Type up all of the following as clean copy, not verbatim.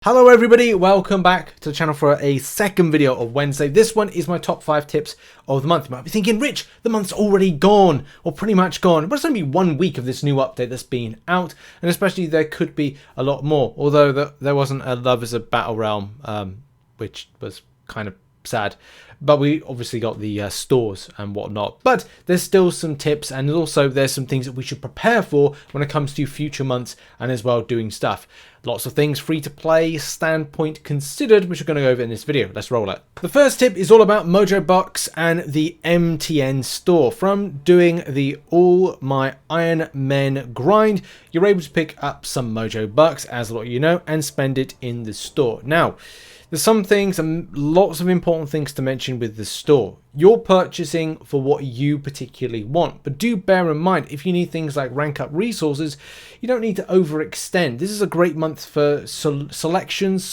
Hello everybody, welcome back to the channel for a second video of Wednesday. This one is my top 5 tips of the month. You might be thinking, Rich, the month's already gone, or pretty much gone. But it's only 1 week of this new update that's been out, and especially there could be a lot more. Although there wasn't a Love is a Battle Realm, which was kind of sad. But we obviously got the stores and whatnot. But there's still some tips, and also there's some things that we should prepare for when it comes to future months and as well doing stuff. Lots of things free to play, standpoint considered, which we're going to go over in this video. Let's roll it. The first tip is all about Mojo Bucks and the MTN Store. From doing the All My Iron Men grind, you're able to pick up some Mojo Bucks, as a lot of you know, and spend it in the store. Now, there's some things and lots of important things to mention with the store. You're purchasing for what you particularly want, but do bear in mind, if you need things like rank up resources, you don't need to overextend. This is a great month for solutions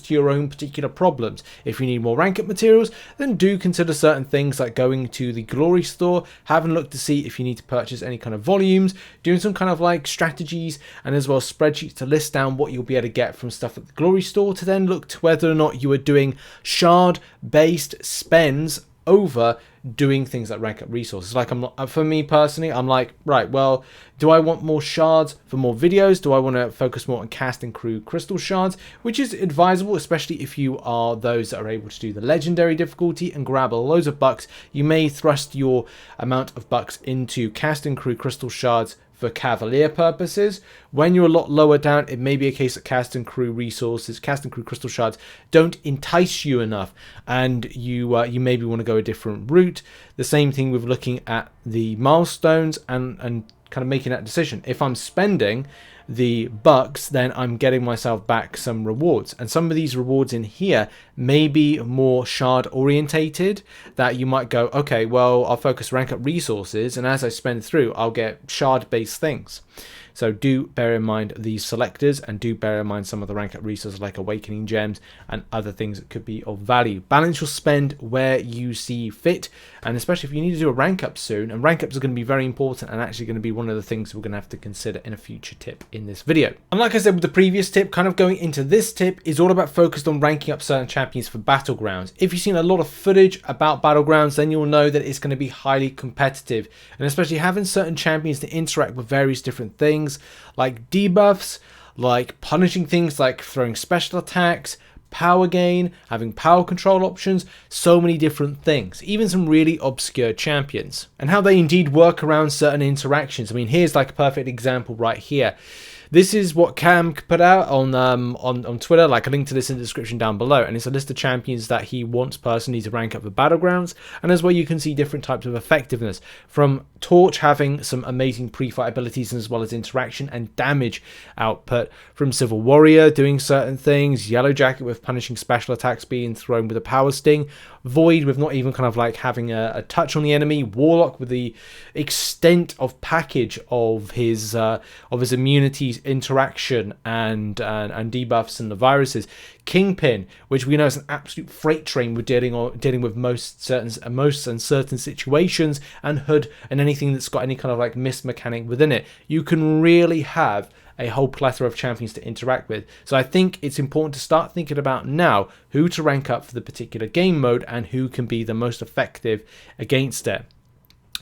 to your own particular problems. If you need more rank up materials, then do consider certain things like going to the Glory Store, having a look to see if you need to purchase any kind of volumes, doing some kind of like strategies and as well spreadsheets to list down what you'll be able to get from stuff at the Glory Store, to then look to whether or not you are doing shard based spends over doing things like rank up resources. Like for me personally, I'm like, right, well, do I want more shards for more videos? Do I want to focus more on cast and crew crystal shards, which is advisable, especially if you are those that are able to do the legendary difficulty and grab loads of bucks. You may thrust your amount of bucks into cast and crew crystal shards for cavalier purposes. When you're a lot lower down, it may be a case that cast and crew resources, cast and crew crystal shards don't entice you enough, and you maybe want to go a different route. The same thing with looking at the milestones and kind of making that decision. If I'm spending the bucks, then I'm getting myself back some rewards, and some of these rewards in here may be more shard orientated, that you might go, okay, well, I'll focus rank up resources, and as I spend through, I'll get shard based things. So do bear in mind these selectors, and do bear in mind some of the rank up resources like awakening gems and other things that could be of value. Balance your spend where you see fit, and especially if you need to do a rank up soon, and rank ups are going to be very important and actually going to be one of the things we're going to have to consider in a future tip in this video. And like I said with the previous tip, kind of going into this tip is all about focused on ranking up certain champions for Battlegrounds. If you've seen a lot of footage about Battlegrounds, then you'll know that it's going to be highly competitive, and especially having certain champions to interact with various different things like debuffs, like punishing things like throwing special attacks, power gain, having power control options, so many different things, even some really obscure champions, and how they indeed work around certain interactions. I mean, here's like a perfect example right here. This is what Cam put out on Twitter, like a link to this in the description down below, and it's a list of champions that he wants personally to rank up for Battlegrounds, and as well you can see different types of effectiveness, from Torch having some amazing pre-fight abilities as well as interaction and damage output, from Civil Warrior doing certain things, Yellow Jacket with punishing special attacks being thrown with a power sting, Void with not even kind of like having a touch on the enemy, Warlock with the extent of package of his immunities, interaction and debuffs and the viruses, Kingpin, which we know is an absolute freight train with dealing with most uncertain situations, and Hood and anything that's got any kind of like missed mechanic within it. You can really have a whole plethora of champions to interact with. So I think it's important to start thinking about now who to rank up for the particular game mode and who can be the most effective against it.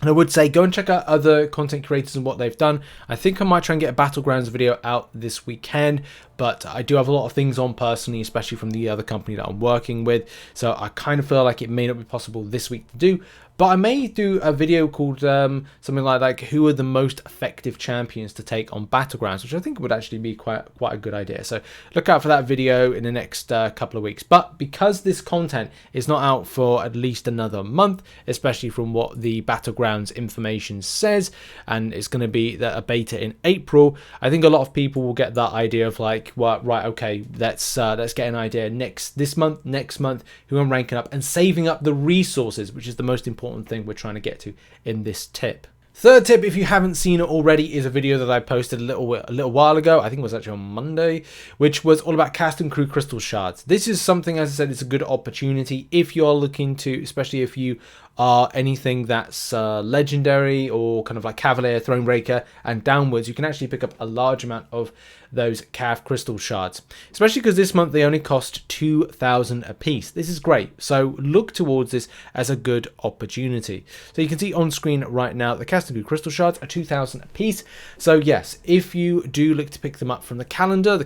And I would say go and check out other content creators and what they've done. I think I might try and get a Battlegrounds video out this weekend, but I do have a lot of things on personally, especially from the other company that I'm working with. So I kind of feel like it may not be possible this week to do, but I may do a video called something like who are the most effective champions to take on Battlegrounds, which I think would actually be quite a good idea. So look out for that video in the next couple of weeks. But because this content is not out for at least another month, especially from what the Battlegrounds information says, and it's going to be a beta in April, I think a lot of people will get that idea of like, well, right, okay, let's get an idea next month who I'm ranking up and saving up the resources, which is the most important thing we're trying to get to in this tip. Third tip, if you haven't seen it already, is a video that I posted a little while ago. I think it was actually on Monday, which was all about cast and crew crystal shards. This is something, as I said, it's a good opportunity if you're looking to, especially if you are anything that's legendary or kind of like Cavalier, Thronebreaker, and downwards. You can actually pick up a large amount of those Cav Crystal Shards, especially because this month they only cost 2,000 a piece. This is great, so look towards this as a good opportunity. So you can see on screen right now the Cav Crystal Shards are 2,000 a piece. So yes, if you do look to pick them up from the calendar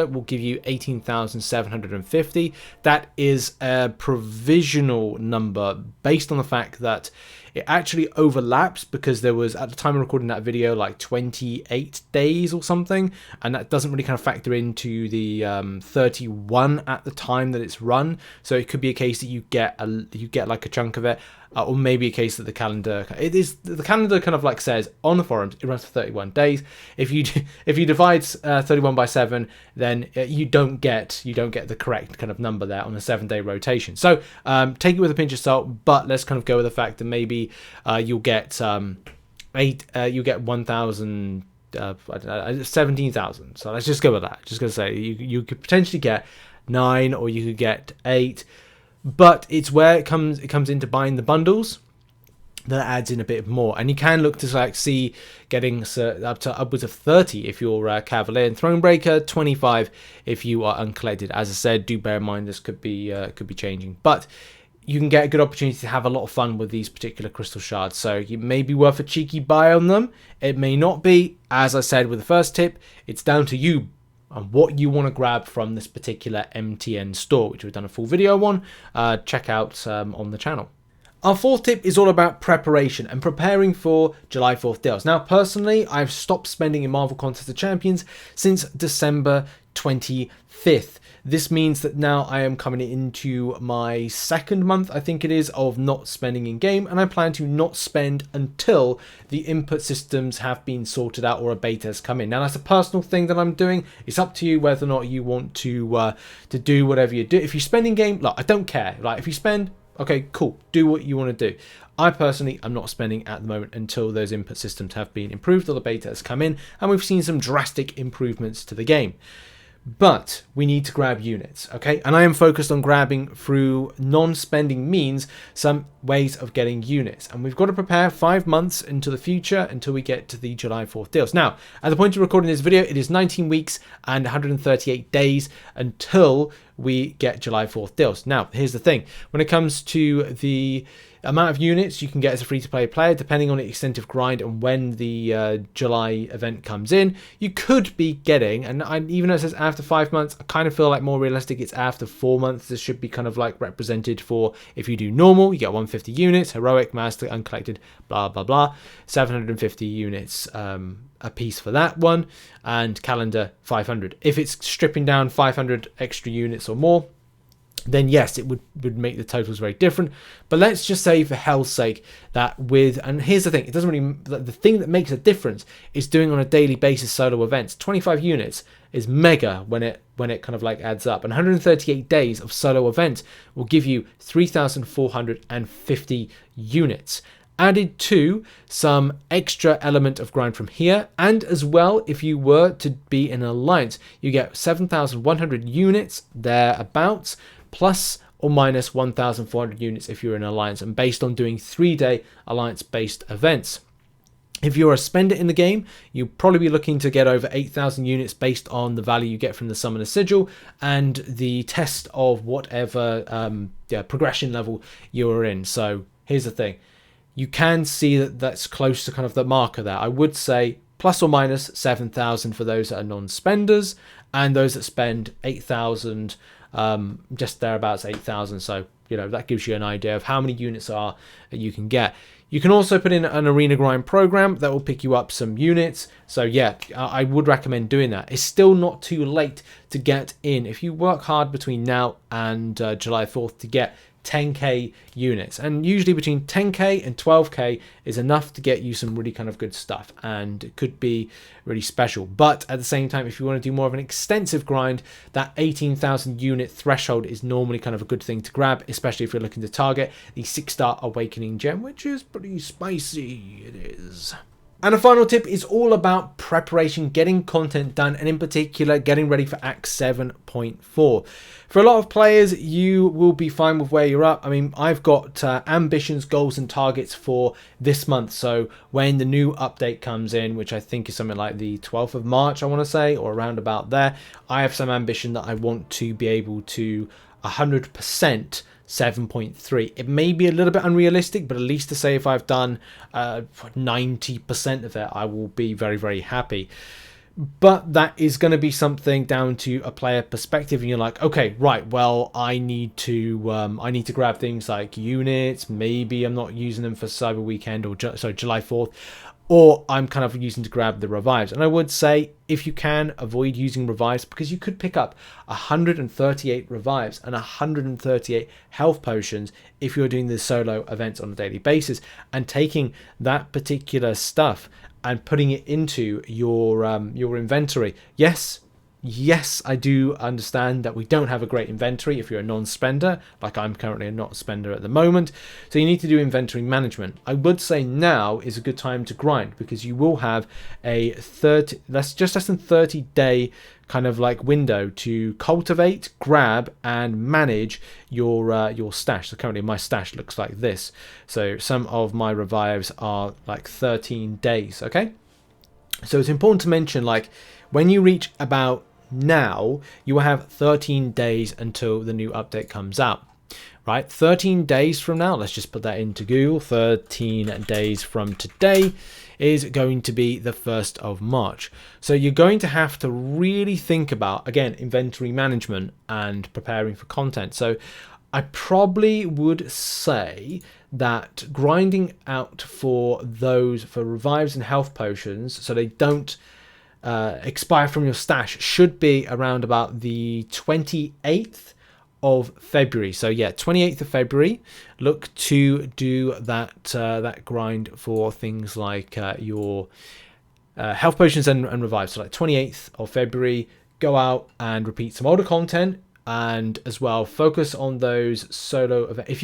will give you 18,750. That is a provisional number based on the fact that it actually overlaps, because there was, at the time of recording that video, like 28 days or something, and that doesn't really kind of factor into the 31 at the time that it's run. So it could be a case that you get like a chunk of it, or maybe a case that the calendar kind of like says on the forums it runs for 31 days. If you divide 31 by 7, then you don't get the correct kind of number there on a 7-day rotation. So take it with a pinch of salt, but let's kind of go with the fact that maybe you'll get 1,000, 17,000. So let's just go with that. Just gonna say you could potentially get 9, or you could get 8. But it's where it comes into buying the bundles that adds in a bit more, and you can look to like see getting up to upwards of 30 if you're Cavalier and Thronebreaker, 25 if you are uncollected. As I said, do bear in mind this could be changing, but you can get a good opportunity to have a lot of fun with these particular crystal shards. So it may be worth a cheeky buy on them. It may not be. As I said with the first tip, it's down to you and what you want to grab from this particular MTN store, which we've done a full video on. Check out on the channel. Our fourth tip is all about preparation and preparing for July 4th deals. Now, personally, I've stopped spending in Marvel Contest of Champions since December 25th. This means that now I am coming into my second month, I think it is, of not spending in game, and I plan to not spend until the input systems have been sorted out or a beta has come in. Now, that's a personal thing that I'm doing. It's up to you whether or not you want to do whatever you do. If you spend in game, look, I don't care. Like, if you spend, okay, cool, do what you want to do. I personally am not spending at the moment until those input systems have been improved or the beta has come in and we've seen some drastic improvements to the game. But we need to grab units, okay? And I am focused on grabbing through non-spending means some ways of getting units. And we've got to prepare 5 months into the future until we get to the July 4th deals. Now, at the point of recording this video, it is 19 weeks and 138 days until we get July 4th deals. Now, here's the thing. When it comes to the amount of units you can get as a free-to-play player, depending on the extent of grind and when the July event comes in, you could be getting, and even though it says after 5 months, I kind of feel like more realistic it's after 4 months. This should be kind of like represented for, if you do normal, you get 150 units, heroic, master, uncollected, blah, blah, blah, 750 units a piece for that one, and calendar 500. If it's stripping down 500 extra units or more, then yes, it would make the totals very different. But let's just say, for hell's sake, that and here's the thing, it doesn't really, the thing that makes a difference is doing on a daily basis solo events. 25 units is mega when it kind of like adds up, and 138 days of solo events will give you 3,450 units. Added to some extra element of grind from here, and as well, if you were to be in an alliance, you get 7,100 units thereabouts, plus or minus 1,400 units if you're in an alliance, and based on doing 3-day alliance-based events. If you're a spender in the game, you'll probably be looking to get over 8,000 units based on the value you get from the Summoner Sigil and the test of whatever progression level you're in. So here's the thing. You can see that that's close to kind of the marker there. I would say plus or minus 7,000 for those that are non-spenders, and those that spend 8,000, just thereabouts 8,000. So, you know, that gives you an idea of how many units are that you can get. You can also put in an arena grind program that will pick you up some units. So yeah, I would recommend doing that. It's still not too late to get in. If you work hard between now and July 4th to get 10k units, and usually between 10k and 12k is enough to get you some really kind of good stuff, and it could be really special. But at the same time, if you want to do more of an extensive grind, that 18,000 unit threshold is normally kind of a good thing to grab, especially if you're looking to target the 6-star awakening gem, which is pretty spicy. It is. And a final tip is all about preparation, getting content done, and in particular, getting ready for Act 7.4. For a lot of players, you will be fine with where you're at. I mean, I've got ambitions, goals, and targets for this month. So when the new update comes in, which I think is something like the 12th of March, I want to say, or around about there, I have some ambition that I want to be able to 100% 7.3. It may be a little bit unrealistic, but at least to say if I've done 90% of it, I will be very, very happy. But that is going to be something down to a player perspective, and you're like, okay, right, well, I need to grab things like units. Maybe I'm not using them for Cyber Weekend or July 4th. Or I'm kind of using to grab the revives. And I would say, if you can, avoid using revives, because you could pick up 138 revives and 138 health potions if you're doing the solo events on a daily basis, and taking that particular stuff and putting it into your inventory. Yes, I do understand that we don't have a great inventory if you're a non-spender, like I'm currently a non-spender at the moment. So you need to do inventory management. I would say now is a good time to grind, because you will have a just less than 30 day kind of like window to cultivate, grab, and manage your stash. So currently my stash looks like this. So some of my revives are like 13 days. Okay. So it's important to mention, like, when you reach about now, you will have 13 days until the new update comes out, right? 13 days from now, let's just put that into Google. 13 days from today is going to be the 1st of March. So you're going to have to really think about, again, inventory management and preparing for content. So I probably would say that grinding out for revives and health potions, so they don't expire from your stash, should be around about the 28th of February. So yeah, 28th of February, look to do that grind for things like your health potions and revives. So like 28th of February, go out and repeat some older content, and as well focus on those solo events. If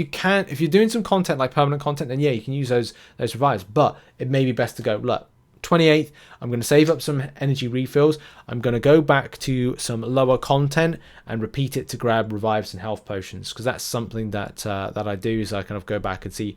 you're doing some content like permanent content, then yeah, you can use those revives, but it may be best to go, look, 28th, I'm going to save up some energy refills. I'm going to go back to some lower content and repeat it to grab revives and health potions, because that's something that I do, is I kind of go back and see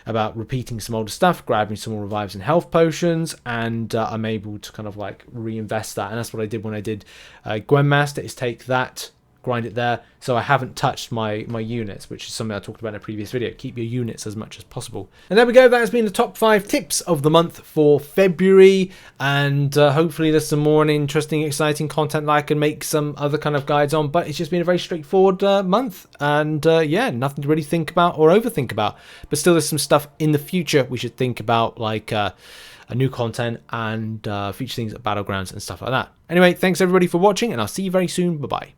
about repeating some older stuff, grabbing some more revives and health potions, and I'm able to kind of like reinvest that. And that's what I did when I did Gwynmaster, is take that, grind it there. So I haven't touched my units, which is something I talked about in a previous video. Keep your units as much as possible. And there we go. That has been the top 5 tips of the month for February, and hopefully there's some more interesting, exciting content that I can make some other kind of guides on. But it's just been a very straightforward month, and yeah, nothing to really think about or overthink about. But still, there's some stuff in the future we should think about, like a new content and future things at Battlegrounds and stuff like that. Anyway, thanks everybody for watching, and I'll see you very soon. Bye bye.